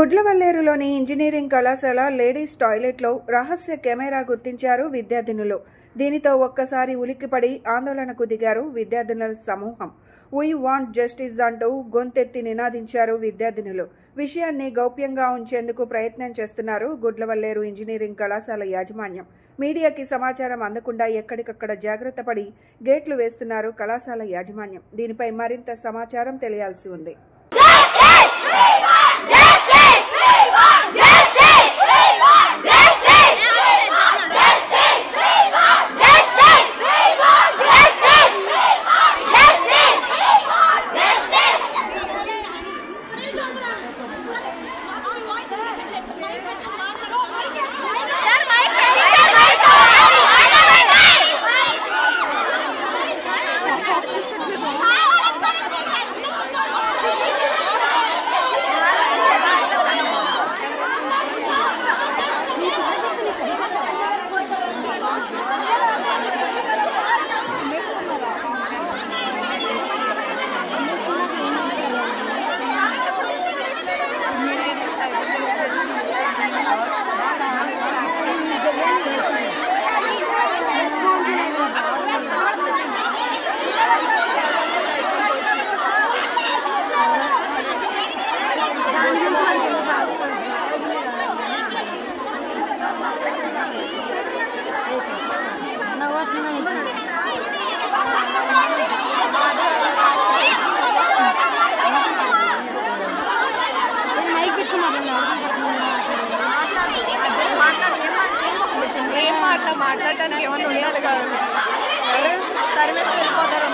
గుడ్లవల్లేరులోని engineering కళాశాల ladies టాయిలెట్లో రహస్య camera గుర్తించారు విద్యార్థినులు. దీనితో ఒక్కసారి ఉలిక్కిపడి ఆందోళనకు దిగారు విద్యార్థినుల సమూహం. వీ వాంట్ జస్టిస్ అంటూ గొంతెత్తి నినాదించారు విద్యార్థినులు. విషయాన్ని గౌప్యంగా ఉంచేందుకు ప్రయత్నం చేస్తున్నారు గుడ్లవల్లేరు ఇంజనీరింగ్ కళాశాల యాజమాన్యం. మీడియాకి సమాచారం అందకుండా ఎక్కడికక్కడ జాగ్రత్త పడి గేట్లు వేస్తున్నారు కళాశాల యాజమాన్యం. దీనిపై మరింత సమాచారం తెలియాల్సి ఉంది. మాట్లాడటానికి ఏమన్నా ఉండాలి కాదు, తరిమేస్తే వెళ్ళిపోతారు.